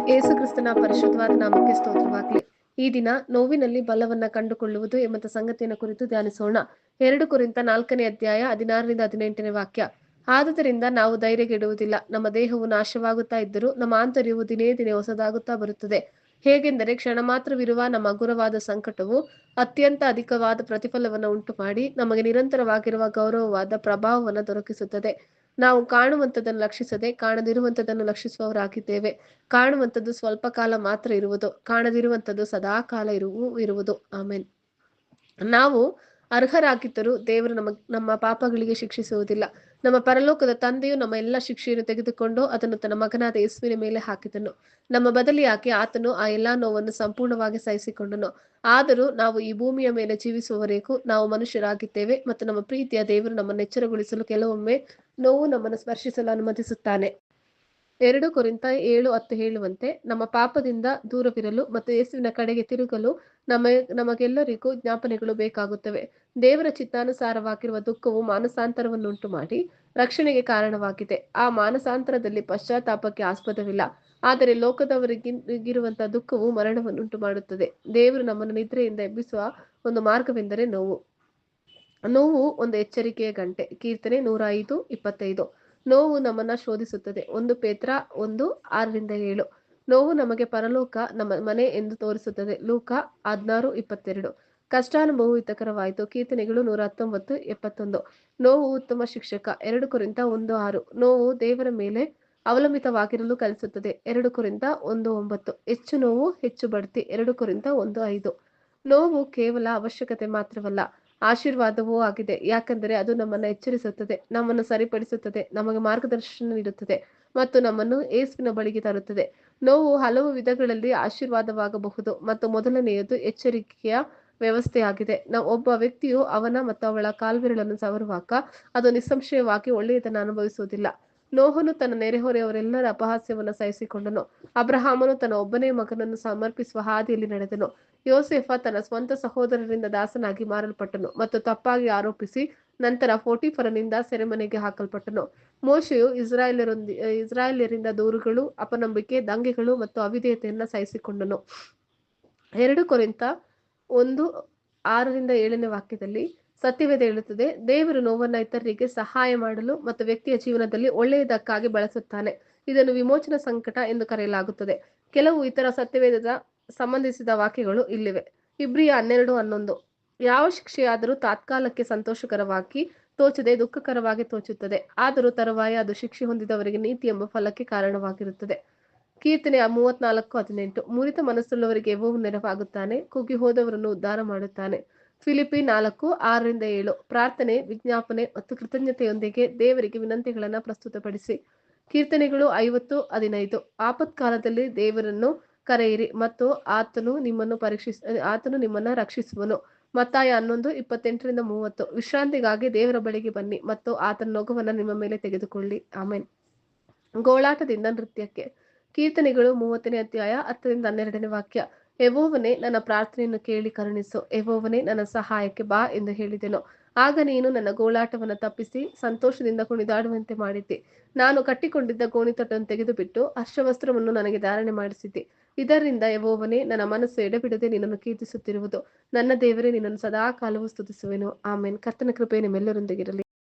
ಏಸು ಕ್ರಿಸ್ತನ ಪರಿಶುದ್ಧವಾದ ನಾಮಕ್ಕೆ ಸ್ತೋತ್ರವಾಗಲಿ. ಈ ದಿನ ನೋವಿನಲ್ಲಿ ಬಲವನ್ನ ಕಂಡುಕೊಳ್ಳುವುದು ಎಂಬ ಸಂಗತಿಯನ್ನು ಕುರಿತು ಧ್ಯಾನಿಸೋಣ. 2 ಕೊರಿಂಥ 4ನೇ ಅಧ್ಯಾಯ 16ರಿಂದ 18ನೇ ವಾಕ್ಯ. ಆದುದರಿಂದ ನಾವು ಧೈರ್ಯಗೆಡುವುದಿಲ್ಲ. ನಮ್ಮ ದೇಹವು ನಾಶವಾಗುತ್ತಾ ಇದ್ದರೂ ನಮ್ಮ ಆಂತರ್ಯವು ದಿನೇ ದಿನೇ ಹೊಸದಾಗುತ್ತಾ ಬರುತ್ತದೆ. ಹೇಗೆಂದರೆ ಕ್ಷಣ ಮಾತ್ರವಿರುವ ನಮ್ಮ ಹಗುರವಾದ ಸಂಕಟವು ಅತ್ಯಂತ ಅಧಿಕವಾದ ಪ್ರತಿಫಲವನ್ನು ಉಂಟು ಮಾಡಿ ನಮಗೆ ನಿರಂತರವಾಗಿರುವ ಗೌರವವಾದ ಪ್ರಭಾವವನ್ನು ದೊರಕಿಸುತ್ತದೆ. ನಾವು ಕಾಣುವಂಥದ್ದನ್ನು ಲಕ್ಷಿಸದೆ ಕಾಣದಿರುವಂಥದ್ದನ್ನು ಲಕ್ಷಿಸುವವರಾಗಿದ್ದೇವೆ. ಕಾಣುವಂಥದ್ದು ಸ್ವಲ್ಪ ಕಾಲ ಮಾತ್ರ ಇರುವುದು, ಕಾಣದಿರುವಂಥದ್ದು ಸದಾ ಕಾಲ ಇರುವುದು. ಆಮೆನ್. ನಾವು ಅರ್ಹರಾಗಿದ್ದರೂ ದೇವರು ನಮ್ಮ ಪಾಪಗಳಿಗೆ ಶಿಕ್ಷಿಸುವುದಿಲ್ಲ. ನಮ್ಮ ಪರಲೋಕದ ತಂದೆಯು ನಮ್ಮ ಎಲ್ಲ ಶಿಕ್ಷೆಯನ್ನು ತೆಗೆದುಕೊಂಡು ಅದನ್ನು ತನ್ನ ಮಗನಾದ ಯೇಸುವಿನ ಮೇಲೆ ಹಾಕಿದನು. ನಮ್ಮ ಬದಲಿಯಾಗಿ ಆತನು ಆ ಎಲ್ಲಾ ನೋವನ್ನು ಸಂಪೂರ್ಣವಾಗಿ ಸಹಿಸಿಕೊಂಡನು. ಆದರೂ ನಾವು ಈ ಭೂಮಿಯ ಮೇಲೆ ಜೀವಿಸುವವರೆಗೂ ನಾವು ಮನುಷ್ಯರಾಗಿದ್ದೇವೆ ಮತ್ತು ನಮ್ಮ ಪ್ರೀತಿಯ ದೇವರು ನಮ್ಮನ್ನು ಎಚ್ಚರಗೊಳಿಸಲು ಕೆಲವೊಮ್ಮೆ ನೋವು ನಮ್ಮನ್ನು ಸ್ಪರ್ಶಿಸಲು ಅನುಮತಿಸುತ್ತಾನೆ. 2 ಕೊರಿಂಥ 7:10 ಹೇಳುವಂತೆ ನಮ್ಮ ಪಾಪದಿಂದ ದೂರವಿರಲು ಮತ್ತು ಯೇಸುವಿನ ಕಡೆಗೆ ತಿರುಗಲು ನಮಗೆಲ್ಲರಿಗೂ ಜ್ಞಾಪನೆಗಳು ಬೇಕಾಗುತ್ತವೆ. ದೇವರ ಚಿತ್ತಾನುಸಾರವಾಗಿರುವ ದುಃಖವು ಮಾನಸಾಂತರವನ್ನುಂಟು ಮಾಡಿ ರಕ್ಷಣೆಗೆ ಕಾರಣವಾಗಿದೆ. ಆ ಮಾನಸಾಂತರದಲ್ಲಿ ಪಶ್ಚಾತ್ತಾಪಕ್ಕೆ ಆಸ್ಪದವಿಲ್ಲ. ಆದರೆ ಲೋಕದವರಿಗಿರುವಂತಹ ದುಃಖವು ಮರಣವನ್ನುಂಟು ಮಾಡುತ್ತದೆ. ದೇವರು ನಮ್ಮನ್ನು ನಿದ್ರೆಯಿಂದ ಎಬ್ಬಿಸುವ ಒಂದು ಮಾರ್ಗವೆಂದರೆ ನೋವು. ನೋವು ಒಂದು ಎಚ್ಚರಿಕೆಯ ಗಂಟೆ. ಕೀರ್ತನೆ 105:25. ನೋವು ನಮ್ಮನ್ನ ಶೋಧಿಸುತ್ತದೆ. 1 ಪೇತ್ರ 1:6-7. ನೋವು ನಮಗೆ ಪರಲೋಕ ನಮ್ಮ ಮನೆ ಎಂದು ತೋರಿಸುತ್ತದೆ. ಲೂಕ 16:22. ಕಷ್ಟಾನುಭವವು ಹಿತಕರವಾಯಿತು. ಕೀರ್ತನೆಗಳು 119:71. ನೋವು ಉತ್ತಮ ಶಿಕ್ಷಕ. 2 ಕೊರಿಂಥ 1:6. ನೋವು ದೇವರ ಮೇಲೆ ಅವಲಂಬಿತವಾಗಿರಲು ಕಲಿಸುತ್ತದೆ. 2 ಕೊರಿಂಥ 1:9. ಹೆಚ್ಚು ನೋವು ಹೆಚ್ಚು ಬಡ್ತಿ. 2 ಕೊರಿಂಥ 1:5. ನೋವು ಕೇವಲ ಅವಶ್ಯಕತೆ ಮಾತ್ರವಲ್ಲ, ಆಶೀರ್ವಾದವೂ ಆಗಿದೆ. ಯಾಕಂದರೆ ಅದು ನಮ್ಮನ್ನು ಎಚ್ಚರಿಸುತ್ತದೆ, ನಮ್ಮನ್ನು ಸರಿಪಡಿಸುತ್ತದೆ, ನಮಗೆ ಮಾರ್ಗದರ್ಶನ ನೀಡುತ್ತದೆ ಮತ್ತು ನಮ್ಮನ್ನು ಯೇಸುವಿನ ಬಳಿಗೆ ತರುತ್ತದೆ. ನೋವು ಹಲವು ವಿಧಗಳಲ್ಲಿ ಆಶೀರ್ವಾದವಾಗಬಹುದು ಮತ್ತು ಮೊದಲನೆಯದು ಎಚ್ಚರಿಕೆಯ ವ್ಯವಸ್ಥೆಯಾಗಿದೆ. ಒಬ್ಬ ವ್ಯಕ್ತಿಯು ಅವನ ಮತ್ತು ಅವಳ ಕಾಲ್ಬೆರಳನ್ನು ಸವರುವಾಗ ಅದು ನಿಸ್ಸಂಶಯವಾಗಿ ಒಳ್ಳೆಯದನ್ನು ಅನುಭವಿಸುವುದಿಲ್ಲ. ನೋಹನು ತನ್ನ ನೆರೆಹೊರೆಯವರೆಲ್ಲರ ಅಪಹಾಸ್ಯವನ್ನು ಸಹಿಸಿಕೊಂಡನು. ಅಬ್ರಹಾಮನು ತನ್ನ ಒಬ್ಬನೇ ಮಗನನ್ನು ಸಮರ್ಪಿಸುವ ಹಾದಿಯಲ್ಲಿ ನಡೆದನು. ಯೋಸೇಫ ತನ್ನ ಸ್ವಂತ ಸಹೋದರರಿಂದ ದಾಸನಾಗಿ ಮಾರಲ್ಪಟ್ಟನು ಮತ್ತು ತಪ್ಪಾಗಿ ಆರೋಪಿಸಿ ನಂತರ ಪೋಟಿಫರನಿಂದ ಸೆರೆಮನೆಗೆ ಹಾಕಲ್ಪಟ್ಟನು. ಮೋಶೆಯು ಇಸ್ರಾಯೇಲ್ಯರಿಂದ ದೂರುಗಳು, ಅಪನಂಬಿಕೆ, ದಂಗೆಗಳು ಮತ್ತು ಅವಿಧೇಯತೆಯನ್ನು ಸಹಿಸಿಕೊಂಡನು. 2 ಕೊರಿಂಥ 1:6-7ನೇ ವಾಕ್ಯದಲ್ಲಿ ಸತ್ಯವೇದ ಹೇಳುತ್ತದೆ, ದೇವರು ನೋವನ್ನು ಇತರರಿಗೆ ಸಹಾಯ ಮಾಡಲು ಮತ್ತು ವ್ಯಕ್ತಿಯ ಜೀವನದಲ್ಲಿ ಒಳ್ಳೆಯದಕ್ಕಾಗಿ ಬಳಸುತ್ತಾನೆ. ಇದನ್ನು ವಿಮೋಚನಾ ಸಂಕಟ ಎಂದು ಕರೆಯಲಾಗುತ್ತದೆ. ಕೆಲವು ಇತರ ಸತ್ಯವೇದದ ಸಂಬಂಧಿಸಿದ ವಾಕ್ಯಗಳು ಇಲ್ಲಿವೆ. ಇಬ್ರಿಯ 12:11. ಯಾವ ಶಿಕ್ಷೆಯಾದರೂ ತಾತ್ಕಾಲಕ್ಕೆ ಸಂತೋಷಕರವಾಗಿ ತೋಚದೆ ದುಃಖಕರವಾಗಿ ತೋಚುತ್ತದೆ. ಆದರೂ ತರುವಾಯ ಅದು ಶಿಕ್ಷೆ ಹೊಂದಿದವರಿಗೆ ನೀತಿ ಎಂಬ ಫಲಕ್ಕೆ ಕಾರಣವಾಗಿರುತ್ತದೆ. ಕೀರ್ತನೆ 34:18. ಮುರಿದ ಮನಸ್ಸುಳ್ಳವರಿಗೆ ಯೆಹೋವನು ನೆರವಾಗುತ್ತಾನೆ, ಕುಗ್ಗಿ ಹೋದವರನ್ನು ಉದ್ಧಾರ ಮಾಡುತ್ತಾನೆ. ಫಿಲಿಪ್ಪಿ 4:6-7. ಪ್ರಾರ್ಥನೆ, ವಿಜ್ಞಾಪನೆ ಮತ್ತು ಕೃತಜ್ಞತೆಯೊಂದಿಗೆ ದೇವರಿಗೆ ವಿನಂತಿಗಳನ್ನು ಪ್ರಸ್ತುತಪಡಿಸಿ. ಕೀರ್ತನೆಗಳು 50:15. ಆಪತ್ಕಾಲದಲ್ಲಿ ದೇವರನ್ನು ಕರೆಯಿರಿ ಮತ್ತು ಆತನು ನಿಮ್ಮನ್ನು ರಕ್ಷಿಸುವನು. ಮತ್ತಾಯ 11:28-30. ವಿಶ್ರಾಂತಿಗಾಗಿ ದೇವರ ಬಳಿಗೆ ಬನ್ನಿ ಮತ್ತು ಆತನ ನೊಗವನ್ನು ನಿಮ್ಮ ಮೇಲೆ ತೆಗೆದುಕೊಳ್ಳಿ. ಆಮೆನ್. ಗೋಳಾಟದಿಂದ ನೃತ್ಯಕ್ಕೆ. ಕೀರ್ತನೆಗಳು 30ನೇ ಅಧ್ಯಾಯ 10-12ನೇ ವಾಕ್ಯ. ಯೆಹೋವನೇ, ನನ್ನ ಪ್ರಾರ್ಥನೆಯನ್ನು ಕೇಳಿ ಕರುಣಿಸು. ಯೆಹೋವನೇ, ನನ್ನ ಸಹಾಯಕ್ಕೆ ಬಾ ಎಂದು ಹೇಳಿದೆನು. ಆಗ ನೀನು ನನ್ನ ಗೋಳಾಟವನ್ನು ತಪ್ಪಿಸಿ ಸಂತೋಷದಿಂದ ಕುಣಿದಾಡುವಂತೆ ಮಾಡಿದ್ದಿ. ನಾನು ಕಟ್ಟಿಕೊಂಡಿದ್ದ ಗೋಣಿತಟ್ಟನ್ನು ತೆಗೆದುಬಿಟ್ಟು ಹರ್ಷವಸ್ತ್ರವನ್ನು ನನಗೆ ಧಾರಣೆ ಮಾಡಿಸಿದ್ದಿ. ಇದರಿಂದ ಯೆಹೋವನೇ, ನನ್ನ ಮನಸ್ಸು ಎಡೆಬಿಡದೆ ನಿನ್ನನ್ನು ಕೀರ್ತಿಸುತ್ತಿರುವುದು. ನನ್ನ ದೇವರೇ, ನಿನ್ನನ್ನು ಸದಾ ಕಾಲವೂ ಸ್ತುತಿಸುವೆನು. ಆಮೆನ್. ಕರ್ತನ ಕೃಪೆ ನಿಮ್ಮೆಲ್ಲರೊಂದಿಗಿರಲಿ.